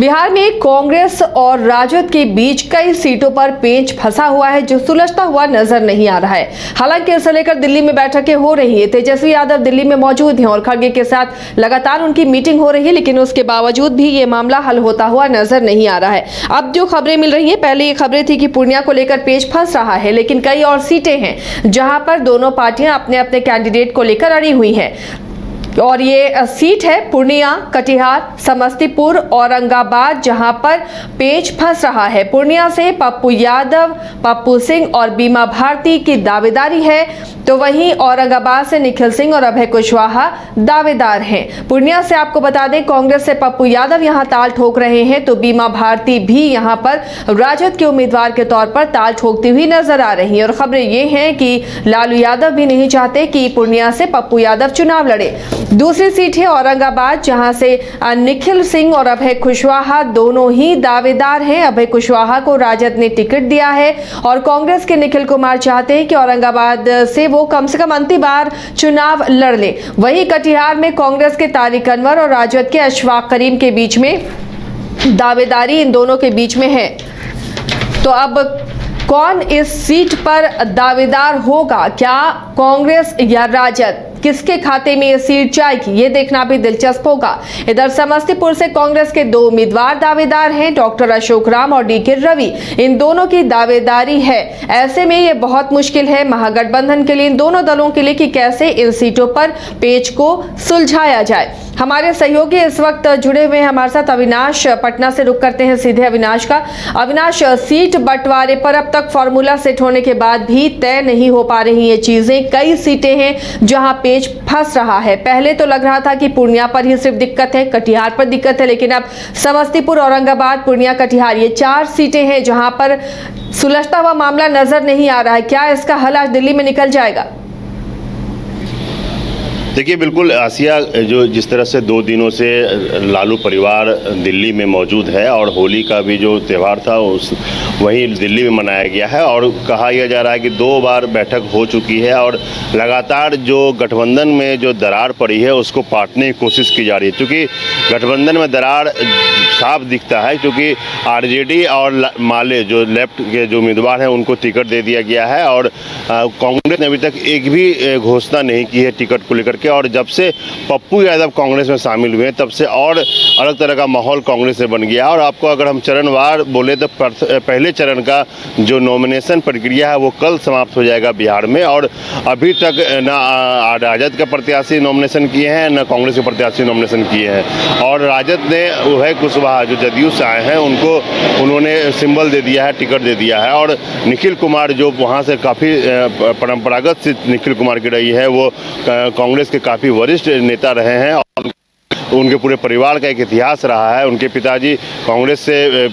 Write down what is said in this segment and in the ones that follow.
बिहार में कांग्रेस और राजद के बीच कई सीटों पर पेंच फंसा हुआ है जो सुलझता हुआ नजर नहीं आ रहा है। हालांकि इसे लेकर दिल्ली में बैठकें हो रही है। तेजस्वी यादव दिल्ली में मौजूद हैं और खड़गे के साथ लगातार उनकी मीटिंग हो रही है, लेकिन उसके बावजूद भी ये मामला हल होता हुआ नजर नहीं आ रहा है। अब जो खबरें मिल रही है, पहले ये खबरें थी कि पूर्णिया को लेकर पेंच फंस रहा है, लेकिन कई और सीटें हैं जहां पर दोनों पार्टियां अपने अपने कैंडिडेट को लेकर अड़ी हुई हैं। और ये सीट है पूर्णिया, कटिहार, समस्तीपुर, औरंगाबाद, जहां पर पेंच फंस रहा है। पूर्णिया से पप्पू यादव, पप्पू सिंह और बीमा भारती की दावेदारी है, तो वहीं औरंगाबाद से निखिल सिंह और अभय कुशवाहा दावेदार हैं। पूर्णिया से आपको बता दें, कांग्रेस से पप्पू यादव यहां ताल ठोक रहे हैं, तो बीमा भारती भी यहां पर राजद के उम्मीदवार के तौर पर ताल ठोकती हुई नजर आ रही है। और खबरें ये हैं कि लालू यादव भी नहीं चाहते कि पूर्णिया से पप्पू यादव चुनाव लड़े। दूसरी सीट है औरंगाबाद, जहां से निखिल सिंह और अभय कुशवाहा दोनों ही दावेदार हैं। अभय कुशवाहा को राजद ने टिकट दिया है और कांग्रेस के निखिल कुमार चाहते हैं कि औरंगाबाद से वो कम से कम अंतिम बार चुनाव लड़ ले। वहीं कटिहार में कांग्रेस के तारिक अनवर और राजद के अशफाक करीम के बीच में दावेदारी इन दोनों के बीच में है। तो अब कौन इस सीट पर दावेदार होगा? क्या कांग्रेस या राजद? किसके खाते में ये सीट जाएगी, ये देखना भी दिलचस्प होगा। इधर समस्तीपुर से कांग्रेस के दो उम्मीदवार दावेदार हैं, डॉक्टर अशोक राम और डीके रवि। इन दोनों की दावेदारी है। ऐसे में ये बहुत मुश्किल है महागठबंधन के लिए, इन दोनों दलों के लिए, कि कैसे इन सीटों पर पेच को सुलझाया जाए। हमारे सहयोगी इस वक्त जुड़े हुए हैं हमारे साथ। अविनाश, पटना से रुक करते हैं सीधे अविनाश का। अविनाश, सीट बंटवारे पर अब तक फॉर्मूला सेट होने के बाद भी तय नहीं हो पा रही ये चीजें। कई सीटें हैं जहां पेच फंस रहा है। पहले तो लग रहा था कि पूर्णिया पर ही सिर्फ दिक्कत है, कटिहार पर दिक्कत है, लेकिन अब समस्तीपुर, औरंगाबाद, पूर्णिया, कटिहार, ये 4 सीटें हैं जहां पर सुलझता हुआ मामला नजर नहीं आ रहा है। क्या इसका हल आज दिल्ली में निकल जाएगा? देखिए, बिल्कुल आसिया, जो जिस तरह से 2 दिनों से लालू परिवार दिल्ली में मौजूद है और होली का भी जो त्यौहार था वहीं दिल्ली में मनाया गया है, और कहा यह जा रहा है कि 2 बार बैठक हो चुकी है और लगातार जो गठबंधन में जो दरार पड़ी है उसको पाटने की कोशिश की जा रही है। क्योंकि गठबंधन में दरार साफ दिखता है, क्योंकि आरजेडी और माले जो लेफ्ट के जो उम्मीदवार हैं उनको टिकट दे दिया गया है, और कांग्रेस ने अभी तक एक भी घोषणा नहीं की है टिकट को लेकर के। और जब से पप्पू यादव कांग्रेस में शामिल हुए तब से और अलग तरह का माहौल कांग्रेस में बन गया। और आपको अगर हम चरणवार बोले तो पहले चरण का जो नॉमिनेशन प्रक्रिया है वो कल समाप्त हो जाएगा बिहार में, और अभी तक ना राजद के प्रत्याशी नॉमिनेशन किए हैं, न कांग्रेस के प्रत्याशी नॉमिनेशन किए हैं। और राजद ने अभय कुशवाहा जो जदयू से आए हैं उन्होंने सिंबल दे दिया है, टिकट दे दिया है। और निखिल कुमार जो वहाँ से काफ़ी परंपरागत से निखिल कुमार की रही है, वो कांग्रेस के काफ़ी वरिष्ठ नेता रहे हैं और उनके पूरे परिवार का एक इतिहास रहा है। उनके पिताजी कांग्रेस से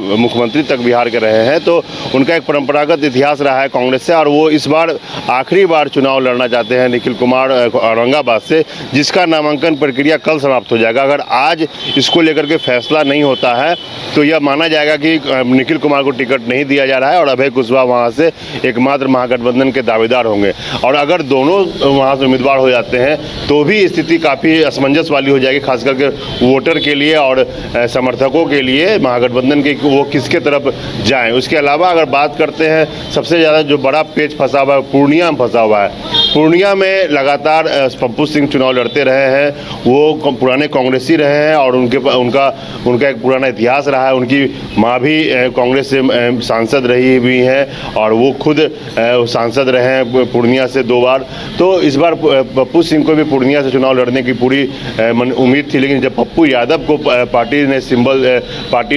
मुख्यमंत्री तक बिहार के रहे हैं, तो उनका एक परंपरागत इतिहास रहा है कांग्रेस से। और वो इस बार आखिरी बार चुनाव लड़ना चाहते हैं, निखिल कुमार औरंगाबाद से, जिसका नामांकन प्रक्रिया कल समाप्त हो जाएगा। अगर आज इसको लेकर के फैसला नहीं होता है तो यह माना जाएगा कि निखिल कुमार को टिकट नहीं दिया जा रहा है और अभय कुशवाहा वहाँ से एकमात्र महागठबंधन के दावेदार होंगे। और अगर दोनों वहाँ से उम्मीदवार हो जाते हैं तो भी स्थिति काफ़ी असमंजस वाली हो जाएगी, खास करके वोटर के लिए और समर्थकों के लिए महागठबंधन के, वो किसके तरफ जाएं। उसके अलावा अगर बात करते हैं, सबसे ज़्यादा जो बड़ा पेच फंसा हुआ है पूर्णिया में फंसा हुआ है। पूर्णिया में लगातार पप्पू सिंह चुनाव लड़ते रहे हैं, वो पुराने कांग्रेसी रहे हैं और उनका एक पुराना इतिहास रहा है। उनकी माँ भी कांग्रेस से सांसद रही हुई हैं और वो खुद सांसद रहे हैं पूर्णिया से 2 बार। तो इस बार पप्पू सिंह को भी पूर्णिया से चुनाव लड़ने की पूरी उम्मीद थी, लेकिन जब पप्पू यादव को पार्टी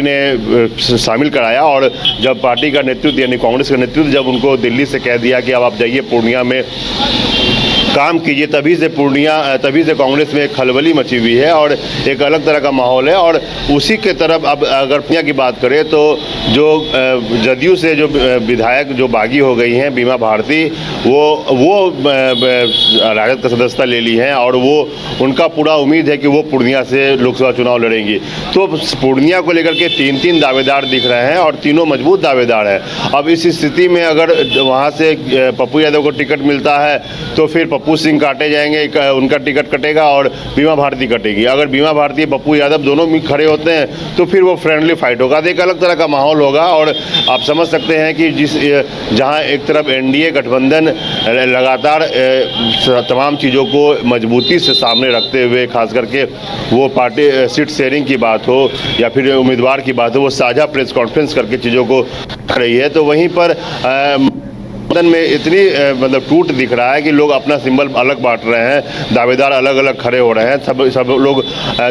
ने शामिल कराया और जब पार्टी का नेतृत्व यानी कांग्रेस का नेतृत्व जब उनको दिल्ली से कह दिया कि अब आप जाइए पूर्णिया में काम कीजिए, तभी से कांग्रेस में एक खलबली मची हुई है और एक अलग तरह का माहौल है। और उसी के तरफ अब अगर पूर्णिया की बात करें तो जो जदयू से जो विधायक जो बागी हो गई हैं, बीमा भारती, वो राजद का सदस्यता ले ली है और वो उनका पूरा उम्मीद है कि वो पूर्णिया से लोकसभा चुनाव लड़ेंगी। तो पूर्णिया को लेकर के 3 दावेदार दिख रहे हैं और तीनों मजबूत दावेदार हैं। अब इस स्थिति में अगर वहाँ से पप्पू यादव को टिकट मिलता है तो फिर पप्पू सिंह काटे जाएंगे, उनका टिकट कटेगा और बीमा भारती कटेगी। अगर बीमा भारती पप्पू यादव दोनों खड़े होते हैं तो फिर वो फ्रेंडली फाइट होगा, तो एक अलग तरह का माहौल होगा। और आप समझ सकते हैं कि जहां एक तरफ एनडीए गठबंधन लगातार तमाम चीज़ों को मजबूती से सामने रखते हुए, खास करके वो पार्टी सीट शेयरिंग की बात हो या फिर उम्मीदवार की बात हो, वो साझा प्रेस कॉन्फ्रेंस करके चीज़ों को कर रही है, तो वहीं पर में इतनी मतलब टूट दिख रहा है कि लोग अपना सिंबल अलग बांट रहे हैं, दावेदार अलग अलग खड़े हो रहे हैं। सब लोग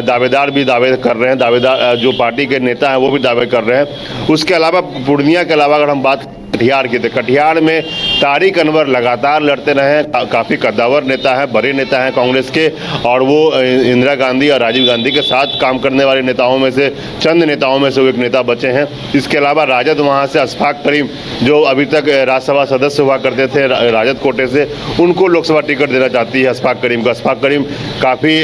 दावेदार भी दावे कर रहे हैं, दावेदार जो पार्टी के नेता हैं वो भी दावे कर रहे हैं। उसके अलावा पूर्णिया के अलावा अगर हम बात कटिहार की, तो कटिहार में तारिक अनवर लगातार लड़ते रहे, काफ़ी कद्दावर नेता हैं, बड़े नेता हैं कांग्रेस के, और वो इंदिरा गांधी और राजीव गांधी के साथ काम करने वाले नेताओं में से चंद नेताओं में से वो एक नेता बचे हैं। इसके अलावा राजद वहाँ से अशफाक करीम, जो अभी तक राज्यसभा सदस्य हुआ करते थे राजद कोटे से, उनको लोकसभा टिकट देना चाहती है अशफाक करीम को। अशफाक करीम काफ़ी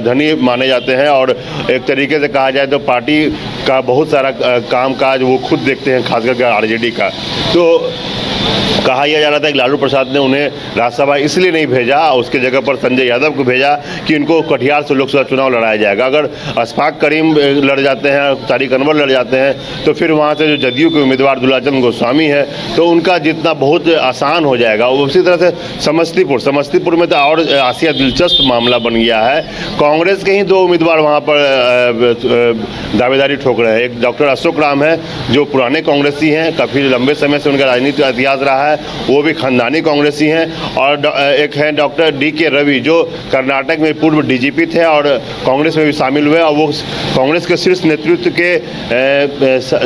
धनी माने जाते हैं और एक तरीके से कहा जाए तो पार्टी का बहुत सारा कामकाज वो खुद देखते हैं, खासकर आरजेडी का। तो कहा यह जा रहा था कि लालू प्रसाद ने उन्हें राज्यसभा इसलिए नहीं भेजा, उसके जगह पर संजय यादव को भेजा कि इनको कटिहार से लोकसभा चुनाव लड़ाया जाएगा। अगर अशफाक करीम लड़ जाते हैं, तारिक अनवर लड़ जाते हैं, तो फिर वहाँ से जो जदयू के उम्मीदवार दुलाचंद गोस्वामी है, तो उनका जीतना बहुत आसान हो जाएगा। उसी तरह से समस्तीपुर में तो और आसिया दिलचस्प मामला बन गया है। कांग्रेस के ही दो उम्मीदवार वहाँ पर दावेदारी ठोक रहे हैं। एक डॉक्टर अशोक राम है, जो पुराने कांग्रेसी हैं, काफ़ी लंबे समय से उनका राजनीतिक इतिहास रहा है, वो भी खानदानी कांग्रेसी हैं। और एक हैं डॉक्टर DK रवि, जो कर्नाटक में पूर्व DGP थे और कांग्रेस में भी शामिल हुए, और वो कांग्रेस के शीर्ष नेतृत्व के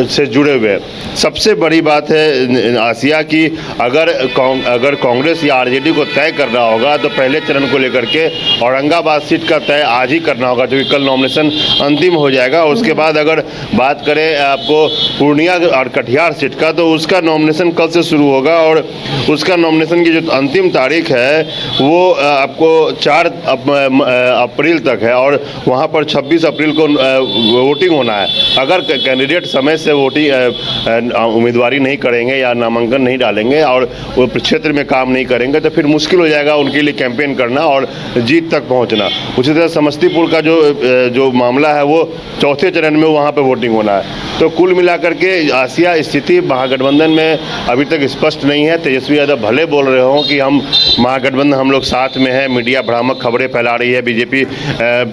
से जुड़े हुए। सबसे बड़ी बात है आसिया की, अगर कांग्रेस या आरजेडी को तय करना होगा तो पहले चरण को लेकर के औरंगाबाद सीट का तय आज ही करना होगा, क्योंकि कल नॉमिनेशन अंतिम हो जाएगा। उसके बाद अगर बात करें आपको पूर्णिया और कटिहार सीट का, तो उसका नॉमिनेशन कल से शुरू होगा और उसका नॉमिनेशन की जो अंतिम तारीख है वो आपको 4 अप्रैल तक है, और वहाँ पर 26 अप्रैल को वोटिंग होना है। अगर कैंडिडेट समय से उम्मीदवारी नहीं करेंगे या नामांकन नहीं डालेंगे और वो क्षेत्र में काम नहीं करेंगे, तो फिर मुश्किल हो जाएगा उनके लिए कैंपेन करना और जीत तक पहुँचना। उसी तरह समस्तीपुर का जो मामला है वो चौथे चरण में वहाँ पर वोटिंग होना है। तो कुल मिलाकर के आसिया स्थिति महागठबंधन में अभी तक स्पष्ट नहीं है। तेजस्वी यादव भले बोल रहे हो कि हम महागठबंधन, हम लोग साथ में हैं, मीडिया भ्रामक खबरें फैला रही है, बीजेपी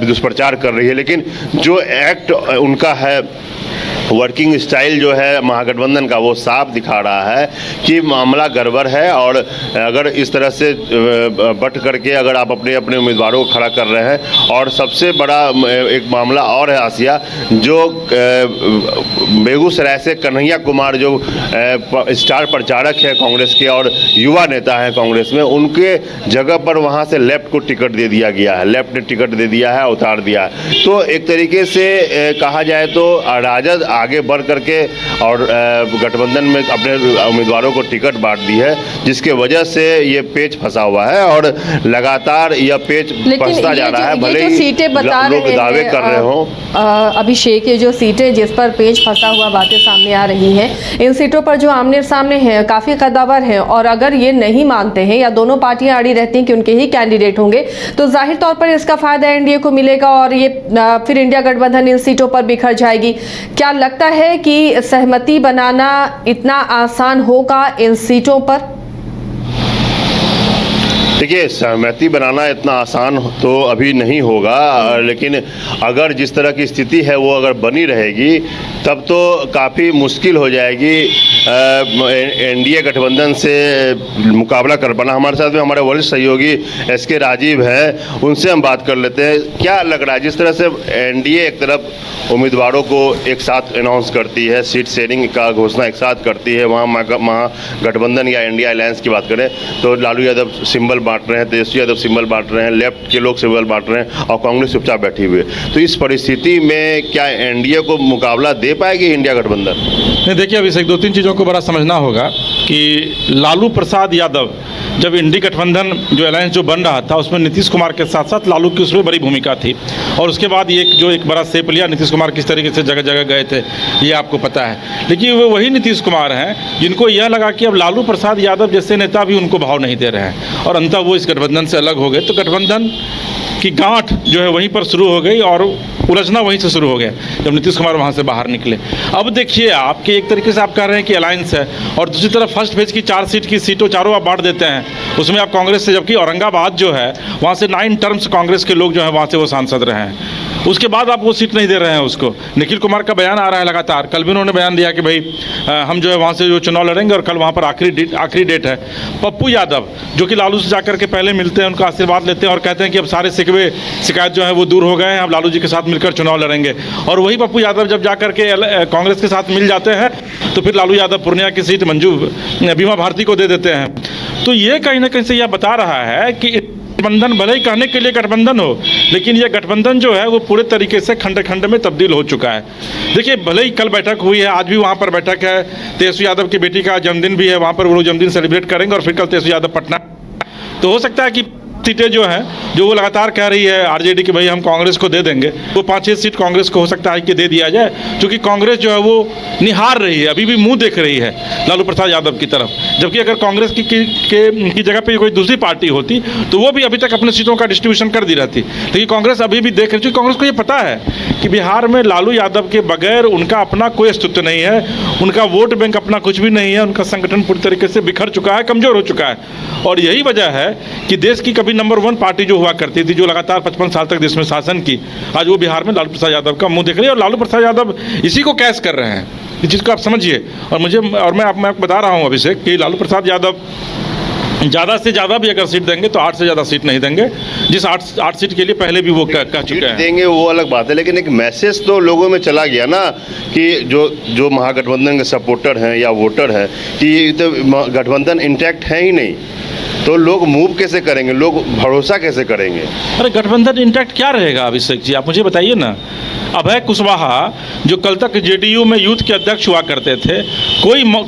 दुष्प्रचार कर रही है, लेकिन जो एक्ट उनका है, वर्किंग स्टाइल जो है महागठबंधन का, वो साफ दिखा रहा है कि मामला गड़बड़ है। और अगर इस तरह से बट करके अगर आप अपने अपने उम्मीदवारों को खड़ा कर रहे हैं, और सबसे बड़ा एक मामला और है आसिया, जो बेगूसराय से कन्हैया कुमार, जो स्टार प्रचारक है कांग्रेस के और युवा नेता हैं कांग्रेस में, उनके जगह पर वहाँ से लेफ्ट को टिकट दे दिया गया है, लेफ्ट ने टिकट दे दिया है, उतार दिया है। तो एक तरीके से कहा जाए तो राजद आगे बढ़ करके और गठबंधन में अपने उम्मीदवारों को टिकट बांट दी है, जिसके वजह से ये पेच फंसा हुआ है और लगातार यह पेच फंसता जा रहा है। भले ही सीटें बता लोग दावे कर रहे हों, अभिषेक, ये जो सीटें जिस पर पेच फंसा हुआ बातें सामने आ रही हैं, इन सीटों पर जो आमने सामने हैं काफ़ी कद्दावर हैं, और अगर ये नहीं मानते हैं या दोनों पार्टियां अड़ी रहती हैं कि उनके ही कैंडिडेट होंगे, तो जाहिर तौर पर इसका फायदा एनडीए को मिलेगा और ये फिर इंडिया गठबंधन इन सीटों पर बिखर जाएगी। क्या लगता है कि सहमति बनाना इतना आसान होगा इन सीटों पर? देखिए, सहमति बनाना इतना आसान तो अभी नहीं होगा, लेकिन अगर जिस तरह की स्थिति है वो अगर बनी रहेगी, तब तो काफ़ी मुश्किल हो जाएगी एनडीए गठबंधन से मुकाबला कर पाना। हमारे साथ में हमारे वरिष्ठ सहयोगी SK राजीव हैं, उनसे हम बात कर लेते हैं। क्या लग रहा है, जिस तरह से एनडीए एक तरफ उम्मीदवारों को एक साथ अनाउंस करती है, सीट शेयरिंग का घोषणा एक साथ करती है, वहाँ महागठबंधन या इंडिया अलायंस की बात करें तो लालू यादव सिंबल बांट रहे हैं, तेजस्वी यादव सिंबल बांट रहे हैं, लेफ्ट के लोग सिंबल बांट रहे हैं, और कांग्रेस चुपचाप बैठी हुई है। तो इस परिस्थिति में क्या एनडीए को मुकाबला दे पाएगी इंडिया गठबंधन? नहीं, देखिए अभी से 2-3 चीज़ों को बड़ा समझना होगा कि लालू प्रसाद यादव जब इंडी गठबंधन जो अलायंस जो बन रहा था उसमें नीतीश कुमार के साथ साथ लालू की उसमें बड़ी भूमिका थी, और उसके बाद ये एक बड़ा स्टेप लिया। नीतीश कुमार किस तरीके से जगह जगह गए थे ये आपको पता है, लेकिन वो वही नीतीश कुमार हैं जिनको यह लगा कि अब लालू प्रसाद यादव जैसे नेता भी उनको भाव नहीं दे रहे हैं, और अंततः वो इस गठबंधन से अलग हो गए। तो गठबंधन की गांठ जो है वहीं पर शुरू हो गई और उलझना वहीं से शुरू हो गया जब नीतीश कुमार वहाँ से बाहर निकले। अब देखिए आपके एक तरीके से आप कह रहे हैं कि अलायंस है, और दूसरी तरफ फर्स्ट फेज की 4 सीट की सीटों चारों आप बांट देते हैं, उसमें आप कांग्रेस से, जबकि औरंगाबाद जो है वहाँ से 9 टर्म्स कांग्रेस के लोग जो हैं वहाँ से वो सांसद रहे हैं, उसके बाद आप वो सीट नहीं दे रहे हैं उसको। निखिल कुमार का बयान आ रहा है लगातार, कल भी उन्होंने बयान दिया कि भाई हम जो है वहाँ से जो चुनाव लड़ेंगे, और कल वहाँ पर आखिरी डेट है। पप्पू यादव जो कि लालू से जाकर के पहले मिलते हैं, उनका आशीर्वाद लेते हैं और कहते हैं कि अब सारे शिकवे शिकायत जो है वो दूर हो गए हैं, अब लालू जी के साथ मिलकर चुनाव लड़ेंगे। और वही पप्पू यादव जब जाकर के कांग्रेस के साथ मिल जाते हैं तो फिर लालू यादव पूर्णिया की सीट मंजू बीमा भारती को दे देते हैं। तो ये कहीं ना कहीं से यह बता रहा है कि गठबंधन भले ही कहने के लिए गठबंधन हो, लेकिन ये गठबंधन जो है वो पूरे तरीके से खंड खंड में तब्दील हो चुका है। देखिए भले ही कल बैठक हुई है, आज भी वहाँ पर बैठक है, तेजस्वी यादव की बेटी का जन्मदिन भी है, वहाँ पर वो लोग जन्मदिन सेलिब्रेट करेंगे, और फिर कल तेजस्वी यादव पटना। तो हो सकता है कि सीटें जो हैं जो वो लगातार कह रही है आरजेडी कि भाई हम कांग्रेस को दे देंगे, वो 5-6 सीट कांग्रेस को हो सकता है कि दे दिया जाए, क्योंकि कांग्रेस जो है वो निहार रही है, अभी भी मुंह देख रही है लालू प्रसाद यादव की तरफ। जबकि अगर कांग्रेस की जगह पे कोई दूसरी पार्टी होती तो वो भी अभी तक अपने सीटों का डिस्ट्रीब्यूशन कर दी रहती, लेकिन कांग्रेस अभी भी देख रही है। कांग्रेस को ये पता है कि बिहार में लालू यादव के बगैर उनका अपना कोई अस्तित्व नहीं है, उनका वोट बैंक अपना कुछ भी नहीं है, उनका संगठन पूरी तरीके से बिखर चुका है, कमजोर हो चुका है। और यही वजह है कि देश की कभी नंबर 1 पार्टी जो हुआ करती थी, जो लगातार 55 साल तक देश में शासन की, आज वो बिहार में लालू प्रसाद यादव का मुंह देख रही है, और लालू प्रसाद यादव इसी को कैश कर रहे हैं, इस चीज़ को आप समझिए। और मैं आपको बता रहा हूँ अभिषेक कि लालू प्रसाद यादव ज़्यादा से ज़्यादा भी अगर सीट देंगे तो 8 से ज़्यादा सीट नहीं देंगे, जिस 8 सीट के लिए पहले भी वो कह चुके हैं। देंगे वो अलग बात है, लेकिन एक मैसेज तो लोगों में चला गया ना कि जो महागठबंधन के सपोर्टर हैं या वोटर हैं कि ये तो गठबंधन इंटैक्ट है ही नहीं, तो लोग मूव कैसे करेंगे, लोग भरोसा कैसे करेंगे? अरे गठबंधन इंटैक्ट क्या रहेगा अभिषेक जी, आप मुझे बताइए ना। अभय कुशवाहा जो कल तक जेडीयू में यूथ के अध्यक्ष हुआ करते थे,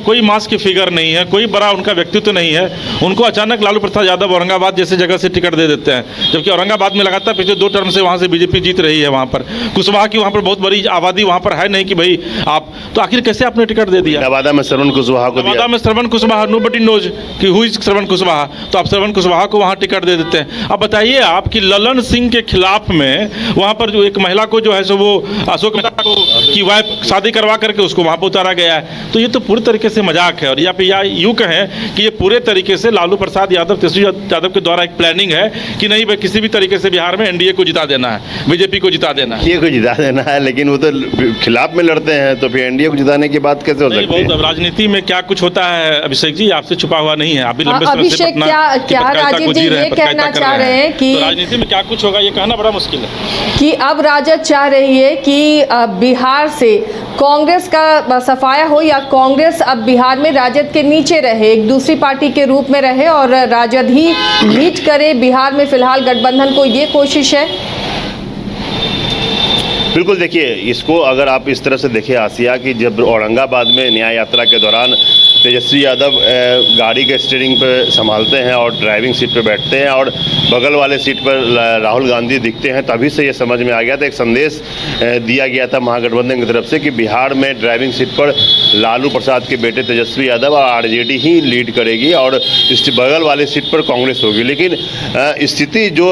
कोई मास की फिगर नहीं है, कोई बड़ा उनका व्यक्तित्व नहीं है, उनको अचानक लालू प्रसाद यादव औरंगाबाद जैसे जगह से टिकट दे देते हैं, जबकि औरंगाबाद में लगातार पिछले 2 टर्म से वहाँ से बीजेपी जीत रही है। वहाँ पर कुशवाहा की वहाँ पर बहुत बड़ी आबादी वहाँ पर है नहीं कि भाई आप, तो आखिर कैसे आपने टिकट दे दिया? नवादा में श्रवण कुशवाहा को दिया। नवादा में श्रवण कुशवाहा, नोबडी नोज कि हु इज श्रवण कुशवाहा, तो आप श्रवण कुशवाहा को वहाँ टिकट दे देते हैं। अब बताइए आप कि ललन सिंह के खिलाफ में वहाँ पर जो एक महिला को जो है सो वो अशोक मेहता को की वाइफ शादी करवा करके उसको वहाँ पर उतारा गया है। तो ये तो पूरी तरीके से मजाक है, और या यूँ कहें कि ये पूरे तरीके से लालू प्रसाद यादव, तेजस्वी यादव के द्वारा एक प्लानिंग है कि नहीं भाई किसी भी तरीके से बिहार में एनडीए को जिता देना है, बीजेपी को जिता देना है। एनडीए को जिता देना है, लेकिन वो तो खिलाफ में लड़ते हैं, तो फिर एनडीए को जिताने की बात कैसे हो सकती है? बहुत राजनीति में क्या कुछ होता है अभिषेक जी, आपसे छुपा हुआ नहीं है। आप भी लंबे समय से पटना क्या राजीव जी ये कहना चाह रहे हैं कि राजनीति में क्या कुछ होगा ये कहना बड़ा मुश्किल है कि अब राजद चाह रही है कि बिहार से कांग्रेस का सफाया हो, या कांग्रेस अब बिहार में राजद के नीचे रहे, एक दूसरी पार्टी के रूप में रहे और राजद ही लीड करे बिहार में फिलहाल गठबंधन को, ये कोशिश है? बिल्कुल, देखिए इसको अगर आप इस तरह से देखें आसिया कि जब औरंगाबाद में न्याय यात्रा के दौरान तेजस्वी यादव गाड़ी के स्टीयरिंग पे संभालते हैं और ड्राइविंग सीट पे बैठते हैं और बगल वाले सीट पर राहुल गांधी दिखते हैं, तभी से ये समझ में आ गया था, एक संदेश दिया गया था महागठबंधन की तरफ से कि बिहार में ड्राइविंग सीट पर लालू प्रसाद के बेटे तेजस्वी यादव और आरजेडी ही लीड करेगी और इस बगल वाले सीट पर कांग्रेस होगी। लेकिन स्थिति जो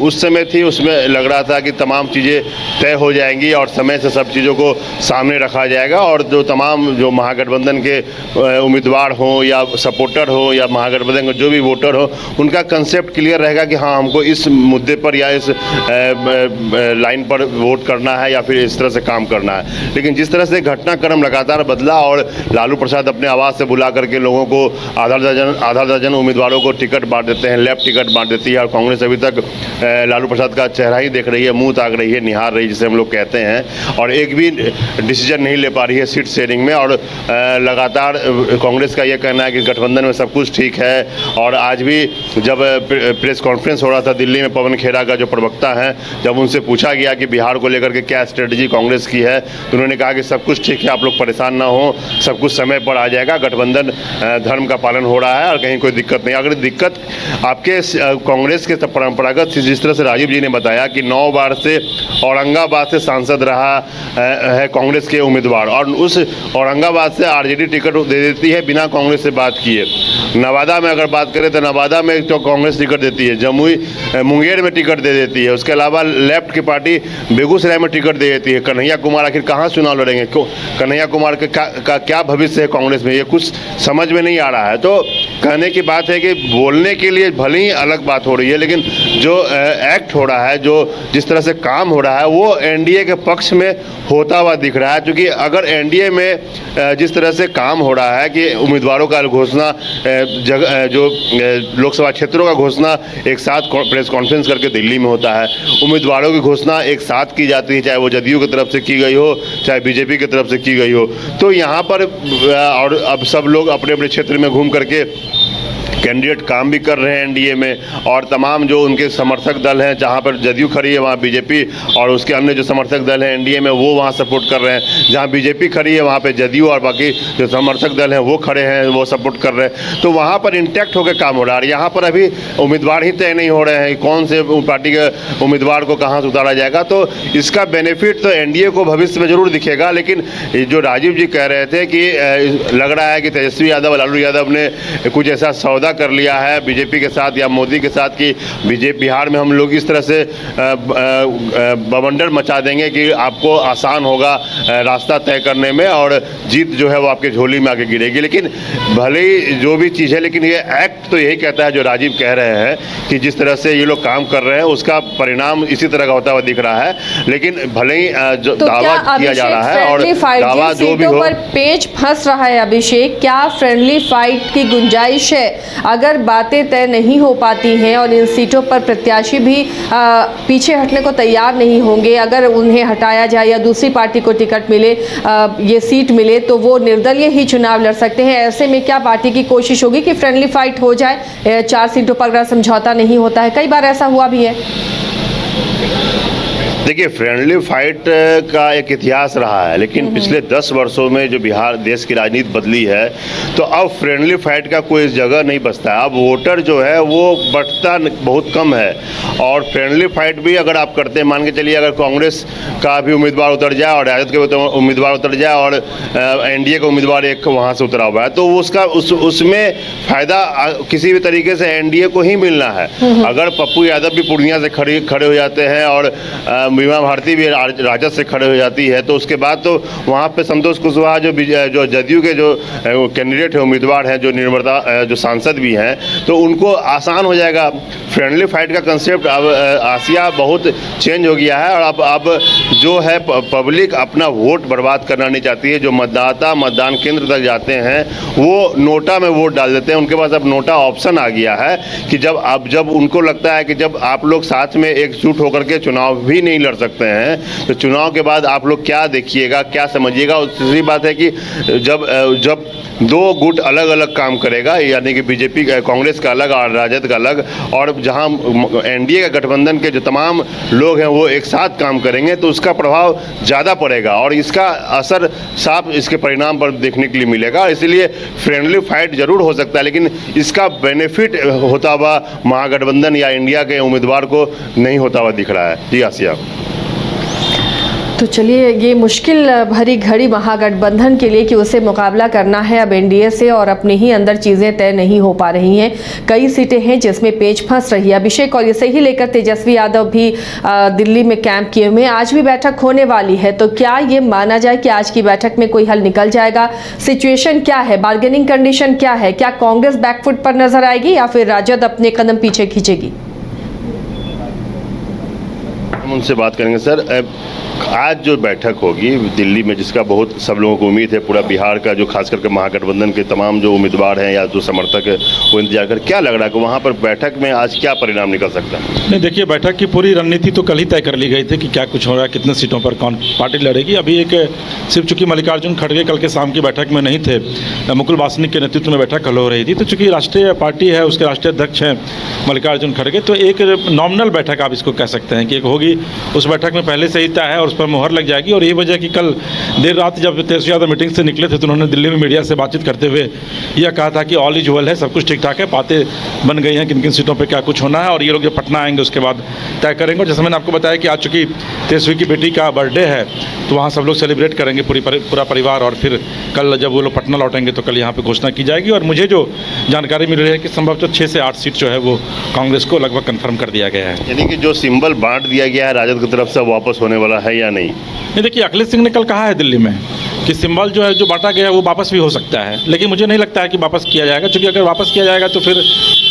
उस समय थी उसमें लग रहा था कि तमाम चीज़ें तय हो जाएंगी और समय से सब चीज़ों को सामने रखा जाएगा और जो तमाम जो महागठबंधन के उम्मीदवार हों या सपोर्टर हो या महागठबंधन के जो भी वोटर हो, उनका कंसेप्ट क्लियर रहेगा कि हाँ हमको इस मुद्दे पर या इस लाइन पर वोट करना है या फिर इस तरह से काम करना है। लेकिन जिस तरह से घटनाक्रम लगातार बदला और लालू प्रसाद अपने आवाज़ से बुला करके लोगों को आधा दर्जन उम्मीदवारों को टिकट बांट देते हैं, लेफ्ट टिकट बांट देती है और कांग्रेस अभी तक लालू प्रसाद का चेहरा ही देख रही है, मुँह ताक रही है, निहार रही है जिसे हम लोग कहते हैं, और एक भी डिसीजन नहीं ले पा रही है सीट शेयरिंग में और लगातार कांग्रेस का यह कहना है कि गठबंधन में सब कुछ ठीक है। और आज भी जब प्रेस कॉन्फ्रेंस हो रहा था दिल्ली में, पवन खेड़ा का जो प्रवक्ता हैं, जब उनसे पूछा गया कि बिहार को लेकर के क्या स्ट्रेटजी कांग्रेस की है, तो उन्होंने कहा कि सब कुछ ठीक है, आप लोग परेशान ना हो, सब कुछ समय पर आ जाएगा, गठबंधन धर्म का पालन हो रहा है और कहीं कोई दिक्कत नहीं। अगर दिक्कत आपके कांग्रेस के परंपरागत जिस तरह से राजीव जी ने बताया कि 9 बार से औरंगाबाद से सांसद रहा है कांग्रेस के उम्मीदवार, और उस औरंगाबाद से आरजेडी टिकट दे देती है बिना कांग्रेस से बात किए। नवादा में अगर बात करें तो नवादा में तो कांग्रेस टिकट देती है, जमुई मुंगेर में टिकट दे देती है, उसके अलावा लेफ्ट की पार्टी बेगूसराय में टिकट दे देती है। कन्हैया कुमार आखिर कहाँ चुनाव लड़ेंगे? कन्हैया कुमार का क्या भविष्य है कांग्रेस में, ये कुछ समझ में नहीं आ रहा है। तो कहने की बात है कि बोलने के लिए भले ही अलग बात हो रही है, लेकिन जो एक्ट हो रहा है, जो जिस तरह से काम हो रहा है, वो एनडीए के पक्ष में होता हुआ दिख रहा है। क्योंकि अगर एनडीए में जिस तरह से काम हो रहा है कि उम्मीदवारों का घोषणा जो लोकसभा क्षेत्रों का घोषणा एक साथ प्रेस कॉन्फ्रेंस करके दिल्ली में होता है, उम्मीदवारों की घोषणा एक साथ की जाती है, चाहे वो जदयू की तरफ से की गई हो, चाहे बीजेपी की तरफ से की गई हो। तो यहाँ पर और अब सब लोग अपने अपने क्षेत्र में घूम करके कैंडिडेट काम भी कर रहे हैं एनडीए में, और तमाम जो उनके समर्थक दल हैं, जहां पर जदयू खड़ी है वहां बीजेपी, और उसके अन्य जो समर्थक दल हैं एनडीए में वो वहां सपोर्ट कर रहे हैं। जहां बीजेपी खड़ी है वहां पे जदयू और बाकी जो समर्थक दल हैं वो खड़े हैं, वो सपोर्ट कर रहे हैं। तो वहां पर इंटैक्ट होकर काम हो रहा है। यहाँ पर अभी उम्मीदवार ही तय नहीं हो रहे हैं, कौन से पार्टी के उम्मीदवार को कहाँ से उतारा जाएगा। तो इसका बेनिफिट तो एनडीए को भविष्य में जरूर दिखेगा। लेकिन जो राजीव जी कह रहे थे कि लग रहा है कि तेजस्वी यादव, लालू यादव ने कुछ ऐसा सौदा कर लिया है बीजेपी के साथ या मोदी के साथ कि बिहार में हम लोग इस तरह से बवंडर मचा देंगे कि आपको आसान होगा रास्ता तय करने में, और जीत जो है वो आपके झोली में आके गिरेगी। लेकिन भले ही जो भी चीज़ है, लेकिन ये एक्ट तो यही कहता है जो राजीव कह रहे हैं कि जिस तरह से ये लोग काम कर रहे हैं उसका परिणाम इसी तरह का होता हुआ दिख रहा है। लेकिन भले ही जो तो दावा किया जा रहा है और दावा जो भी हो, पेच फंस रहा है अभिषेक, क्या फ्रेंडली फाइट की गुंजाइश है? अगर बातें तय नहीं हो पाती हैं और इन सीटों पर प्रत्याशी भी पीछे हटने को तैयार नहीं होंगे, अगर उन्हें हटाया जाए या दूसरी पार्टी को टिकट मिले, ये सीट मिले, तो वो निर्दलीय ही चुनाव लड़ सकते हैं। ऐसे में क्या पार्टी की कोशिश होगी कि फ्रेंडली फाइट हो जाए? 4 सीटों पर अगर समझौता नहीं होता है, कई बार ऐसा हुआ भी है। देखिए, फ्रेंडली फाइट का एक इतिहास रहा है, लेकिन पिछले 10 वर्षों में जो बिहार देश की राजनीति बदली है, तो अब फ्रेंडली फाइट का कोई जगह नहीं बचता है। अब वोटर जो है वो बढ़ता बहुत कम है, और फ्रेंडली फाइट भी अगर आप करते हैं, मान के चलिए अगर कांग्रेस का भी उम्मीदवार उतर जाए और राजद के उम्मीदवार उतर जाए और एनडीए का उम्मीदवार एक वहाँ से उतरा हुआ है, तो उसका उसमें फायदा किसी भी तरीके से एनडीए को ही मिलना है। अगर पप्पू यादव भी पूर्णिया से खड़े हो जाते हैं और बीमा भारती भी राजद से खड़े हो जाती है, तो उसके बाद तो वहाँ पे संतोष कुशवाहा जो जदयू के जो कैंडिडेट है, उम्मीदवार हैं, जो निर्मता जो सांसद भी हैं, तो उनको आसान हो जाएगा। फ्रेंडली फाइट का कंसेप्ट अब आसिया बहुत चेंज हो गया है, और अब जो है पब्लिक अपना वोट बर्बाद करना नहीं चाहती है। जो मतदाता मतदान केंद्र तक जाते हैं वो नोटा में वोट डाल देते हैं। उनके पास अब नोटा ऑप्शन आ गया है कि जब उनको लगता है कि जब आप लोग साथ में एकजुट होकर के चुनाव भी नहीं लड़ सकते हैं, तो चुनाव के बाद आप लोग क्या देखिएगा, क्या समझिएगा। और दूसरी बात है कि जब 2 गुट अलग अलग काम करेगा, यानी कि बीजेपी कांग्रेस का अलग और राजद का अलग, और जहां एनडीए का गठबंधन के जो तमाम लोग हैं वो एक साथ काम करेंगे, तो उसका प्रभाव ज़्यादा पड़ेगा और इसका असर साफ इसके परिणाम पर देखने के लिए मिलेगा। इसलिए फ्रेंडली फाइट जरूर हो सकता है, लेकिन इसका बेनिफिट होता हुआ महागठबंधन या इंडिया के उम्मीदवार को नहीं होता हुआ दिख रहा है। जी आसिया। तो चलिए, ये मुश्किल भरी घड़ी महागठबंधन के लिए कि उसे मुकाबला करना है अब एनडीए से, और अपने ही अंदर चीज़ें तय नहीं हो पा रही हैं। कई सीटें हैं जिसमें पेच फंस रही है अभिषेक, और इसे ही लेकर तेजस्वी यादव भी दिल्ली में कैंप किए हुए हैं। आज भी बैठक होने वाली है, तो क्या ये माना जाए कि आज की बैठक में कोई हल निकल जाएगा? सिचुएशन क्या है, बार्गेनिंग कंडीशन क्या है? क्या कांग्रेस बैकफुट पर नजर आएगी या फिर राजद अपने कदम पीछे खींचेगी? हम उनसे बात करेंगे। सर, आज जो बैठक होगी दिल्ली में, जिसका बहुत सब लोगों को उम्मीद है, पूरा बिहार का जो खास करके महागठबंधन के तमाम जो उम्मीदवार हैं या जो समर्थक है वो इंतजार कर, क्या लग रहा है कि वहाँ पर बैठक में आज क्या परिणाम निकल सकता है? नहीं, देखिए, बैठक की पूरी रणनीति तो कल ही तय कर ली गई थी कि क्या कुछ हो रहा है, कितने सीटों पर कौन पार्टी लड़ेगी। अभी एक सिर्फ चूंकि मल्लिकार्जुन खड़गे कल के शाम की बैठक में नहीं थे, मुकुल वासनिक के नेतृत्व में बैठक कल हो रही थी, तो चूंकि राष्ट्रीय पार्टी है, उसके राष्ट्रीय अध्यक्ष हैं मल्लिकार्जुन खड़गे, तो एक नॉमिनल बैठक आप इसको कह सकते हैं कि एक होगी। उस बैठक में पहले से ही तय है और उस पर मुहर लग जाएगी। और यही वजह कि कल देर रात जब तेजस्वी यादव मीटिंग से निकले थे तो उन्होंने दिल्ली में मीडिया से बातचीत करते हुए यह कहा था कि ऑल इज वेल है, सब कुछ ठीक ठाक है, बातें बन गई हैं किन किन सीटों पे क्या कुछ होना है, और ये लोग जब पटना आएंगे उसके बाद तय करेंगे। और जैसे मैंने आपको बताया कि आज चूँकि तेजस्वी की बेटी का बर्थडे है तो वहाँ सब लोग सेलिब्रेट करेंगे, पूरा परिवार, और फिर कल जब वो लोग पटना लौटेंगे तो कल यहाँ पर घोषणा की जाएगी। और मुझे जो जानकारी मिल रही है कि संभवतः 6 से 8 सीट जो है वो कांग्रेस को लगभग कन्फर्म कर दिया गया है। यानी कि जो सिंबल बांट दिया गया है राजद की तरफ से वापस होने वाला है या नहीं? नहीं, देखिए, अखिलेश सिंह ने कल कहा है दिल्ली में कि सिंबल जो है जो बांटा गया है वो वापस भी हो सकता है, लेकिन मुझे नहीं लगता है कि वापस किया जाएगा, क्योंकि अगर वापस किया जाएगा तो फिर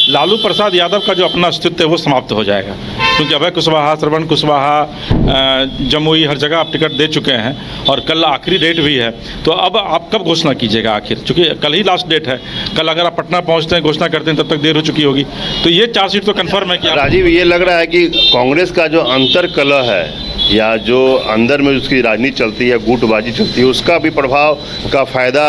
लालू प्रसाद यादव का जो अपना अस्तित्व है वो समाप्त हो जाएगा। क्योंकि अभय कुशवाहा, श्रवण कुशवाहा जमुई हर जगह आप टिकट दे चुके हैं और कल आखिरी डेट भी है, तो अब आप कब घोषणा कीजिएगा आखिर? क्योंकि कल ही लास्ट डेट है, कल अगर आप पटना पहुंचते हैं घोषणा करते हैं तब तक देर हो चुकी होगी। तो ये 4 सीट तो कन्फर्म है कि राजीव, ये लग रहा है कि कांग्रेस का जो अंतर कलह है या जो अंदर में उसकी राजनीति चलती है, गुटबाजी चलती है, उसका भी प्रभाव का फायदा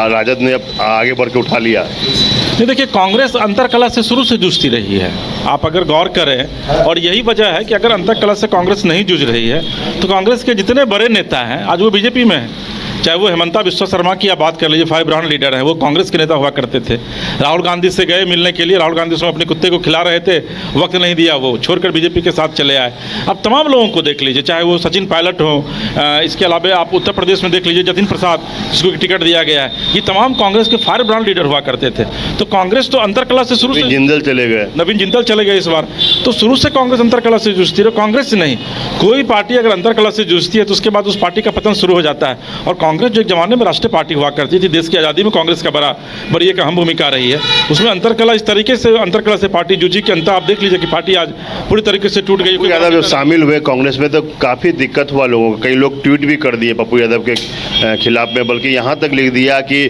राजद ने आगे बढ़ के उठा लिया। नहीं, देखिए, कांग्रेस अंतरकलह से शुरू से जूझती रही है, आप अगर गौर करें, और यही वजह है कि अगर अंतरकलह से कांग्रेस नहीं जूझ रही है तो कांग्रेस के जितने बड़े नेता हैं आज वो बीजेपी में हैं। चाहे वो हेमंता बिस्वा शर्मा की आप बात कर लीजिए, 5 ब्रांड लीडर हैं, वो कांग्रेस के नेता हुआ करते थे। राहुल गांधी से गए मिलने के लिए, राहुल गांधी उसमें अपने कुत्ते को खिला रहे थे, वक्त नहीं दिया, वो छोड़कर बीजेपी के साथ चले आए। अब तमाम लोगों को देख लीजिए, चाहे वो सचिन पायलट हो, इसके अलावा आप उत्तर प्रदेश में देख लीजिए जतिन प्रसाद, जिसको टिकट दिया गया है, ये तमाम कांग्रेस के 5 ब्रांड लीडर हुआ करते थे। तो कांग्रेस तो अंतरकलह से शुरू से, जिंदल चले गए, नवीन जिंदल चले गए इस बार, तो शुरू से कांग्रेस अंतरकलह से जूझती रही। कांग्रेस से नहीं, कोई पार्टी अगर अंतरकलह से जूझती है तो उसके बाद उस पार्टी का पतन शुरू हो जाता है। और कांग्रेस जो एक जमाने में राष्ट्रीय पार्टी हुआ करती थी, देश की आज़ादी में कांग्रेस का बड़ी एक अहम भूमिका रही है, उसमें अंतरकलह इस तरीके से अंतरकलह से पार्टी जूझी कि अंत आप देख लीजिए कि पार्टी आज पूरी तरीके से टूट गई। पप्पू यादव जब शामिल हुए कांग्रेस में तो काफ़ी दिक्कत हुआ लोगों को, कई लोग ट्वीट भी कर दिए पप्पू यादव के खिलाफ में, बल्कि यहाँ तक लिख दिया कि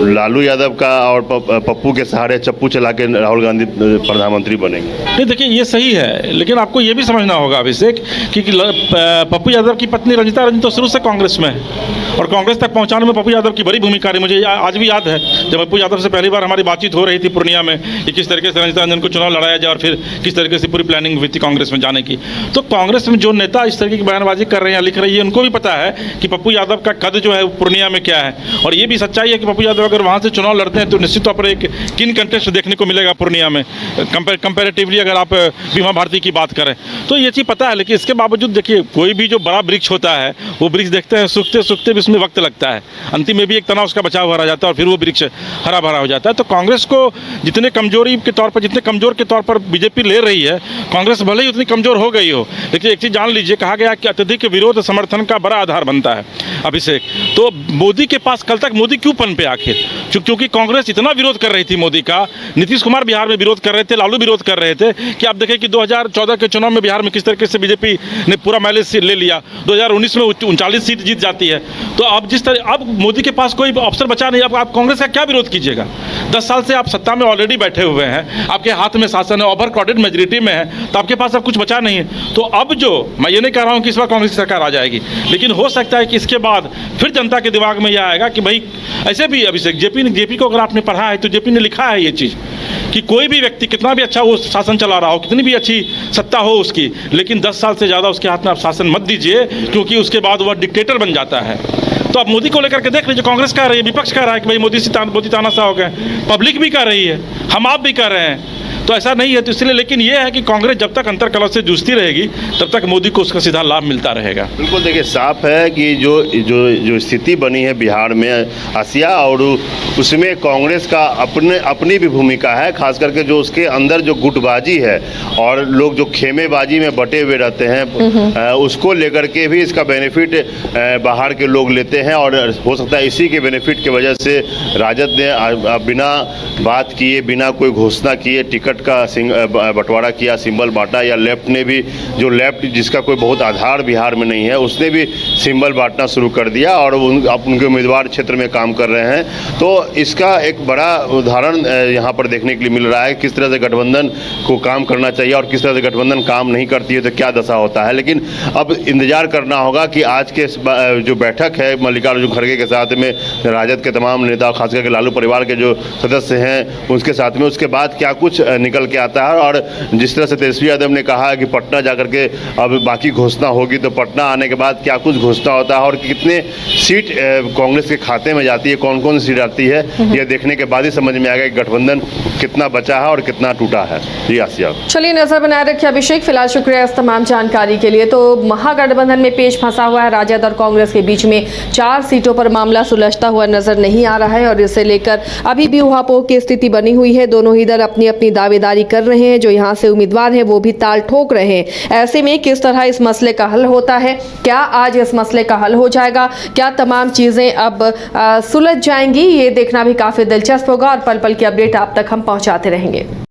लालू यादव का और पप्पू के सहारे चप्पू चला के राहुल गांधी प्रधानमंत्री बनेंगे। नहीं, देखिए, ये सही है, लेकिन आपको ये भी समझना होगा अभिषेक कि पप्पू यादव की पत्नी रंजिता रंजन तो शुरू से कांग्रेस में है और कांग्रेस तक पहुंचाने में पप्पू यादव की बड़ी भूमिका रही। मुझे आज भी याद है जब पप्पू यादव से पहली बार हमारी बातचीत हो रही थी पूर्णिया में कि किस तरीके से रंजिता रंजन को चुनाव लड़ाया जाए और फिर किस तरीके से पूरी प्लानिंग हुई थी कांग्रेस में जाने की। तो कांग्रेस में जो नेता इस तरीके की बयानबाजी कर रहे हैं, लिख रही है, उनको भी पता है कि पप्पू यादव का कद जो है पूर्णिया में क्या है। और ये भी सच्चाई है कि पप्पू यादव अगर वहाँ से चुनाव लड़ते हैं तो निश्चित तौर पर एक किन कंटेस्ट देखने को मिलेगा पूर्णिया में, कंपेरेटिवली अगर आप बीमा भारती की बात करें तो ये चीज़ पता है। लेकिन इसके बावजूद देखिए, कोई भी जो बड़ा वृक्ष होता है वो वृक्ष देखते हैं सूखते सूखते भी उसमें वक्त लगता है, अंतिम में भी एक तना उसका बचाव हो जाता है और फिर वो वृक्ष हरा भरा हो जाता है। तो कांग्रेस को जितने कमजोर के तौर पर बीजेपी ले रही है, कांग्रेस भले ही उतनी कमजोर हो गई हो, लेकिन एक चीज़ जान लीजिए, कहा गया कि अत्यधिक विरोध समर्थन का बड़ा आधार बनता है अभिषेक। तो मोदी के पास कल तक मोदी क्यों पन पे आखिर? क्योंकि कांग्रेस इतना विरोध कर रही थी मोदी का, नीतीश कुमार बिहार में विरोध कर रहे थे, लालू विरोध कर रहे थे कि आप देखें कि 2014 के चुनाव में बिहार में किस तरीके से बीजेपी ने पूरा माइलेज ले लिया, 2019 में 39 सीट जीत जाती है। तो अब अब मोदी के पास कोई अवसर बचा नहीं, अब आप कांग्रेस का क्या विरोध कीजिएगा? 10 साल से आप सत्ता में ऑलरेडी बैठे हुए हैं, आपके हाथ में शासन है, ओवर क्राउडेड मेजोरिटी में है, तो आपके पास अब कुछ बचा नहीं है। तो अब जो मैं ये नहीं कह रहा हूँ कि इस बार कांग्रेस की सरकार आ जाएगी, लेकिन हो सकता है कि इसके बाद फिर जनता के दिमाग में यह आएगा कि भाई ऐसे भी अभिषेक जेपी को अगर आपने पढ़ा है तो जेपी ने लिखा है ये चीज़ कि कोई भी व्यक्ति कितना भी अच्छा वो शासन चला रहा हो, कितनी भी अच्छी सत्ता हो उसकी, लेकिन 10 साल से ज़्यादा उसके हाथ में आप शासन मत दीजिए, क्योंकि उसके बाद वह डिक्टेटर बन जाता है। तो आप मोदी को लेकर के देख लीजिए, कांग्रेस कह रही है, विपक्ष कह रहा है कि भाई मोदी तानाशाह हो गए, पब्लिक भी कह रही है, हम आप भी कह रहे हैं। तो ऐसा नहीं है, तो इसलिए लेकिन ये है कि कांग्रेस जब तक अंतरकलह से जूझती रहेगी तब तक मोदी को उसका सीधा लाभ मिलता रहेगा। बिल्कुल, देखिए साफ है कि जो स्थिति बनी है बिहार में आसिया, और उसमें कांग्रेस का अपनी भी भूमिका है, खास करके जो उसके अंदर जो गुटबाजी है और लोग जो खेमेबाजी में बटे हुए रहते हैं, उसको लेकर के भी इसका बेनिफिट बाहर के लोग लेते हैं। और हो सकता है इसी के बेनिफिट की वजह से राजद ने बिना बात किए, बिना कोई घोषणा किए टिकट टिकट का बंटवारा किया, सिंबल बांटा, या लेफ्ट ने भी, जो लेफ्ट जिसका कोई बहुत आधार बिहार में नहीं है, उसने भी सिंबल बांटना शुरू कर दिया और उनके उम्मीदवार क्षेत्र में काम कर रहे हैं। तो इसका एक बड़ा उदाहरण यहाँ पर देखने के लिए मिल रहा है किस तरह से गठबंधन को काम करना चाहिए और किस तरह से गठबंधन काम नहीं करती है तो क्या दशा होता है। लेकिन अब इंतजार करना होगा कि आज के जो बैठक है मल्लिकार्जुन खड़गे के साथ में राजद के तमाम नेता, खासकर के लालू परिवार के जो सदस्य हैं उसके साथ में, उसके बाद क्या कुछ निकल के आता है। और जिस तरह से तेजस्वी यादव ने कहा है कि पटना जाकर के अब बाकी घोषणा होगी, तो पटना आने के बाद क्या कुछ घोषणा होता है और कितने सीट कांग्रेस के खाते में जाती है, कौन कौन सीट आती है, यह देखने के बाद ही समझ में आएगा कि गठबंधन कितना बचा है और कितना टूटा है। जी आसिया, चलिए नजर बनाए रखिए अभिषेक। फिलहाल शुक्रिया इस तमाम जानकारी के लिए। तो महागठबंधन में पेच फंसा हुआ है, राजद और कांग्रेस के बीच में 4 सीटों पर मामला सुलझता हुआ नजर नहीं आ रहा है और इसे लेकर अभी भी उहापोह की स्थिति बनी हुई है। दोनों ही दल अपनी अपनी दावेदारी कर रहे हैं, जो यहाँ से उम्मीदवार हैं वो भी ताल ठोक रहे हैं। ऐसे में किस तरह इस मसले का हल होता है, क्या आज इस मसले का हल हो जाएगा, क्या तमाम चीजें अब सुलझ जाएंगी, ये देखना भी काफी दिलचस्प होगा और पल पल की अपडेट आप तक हम पहुंचाते रहेंगे।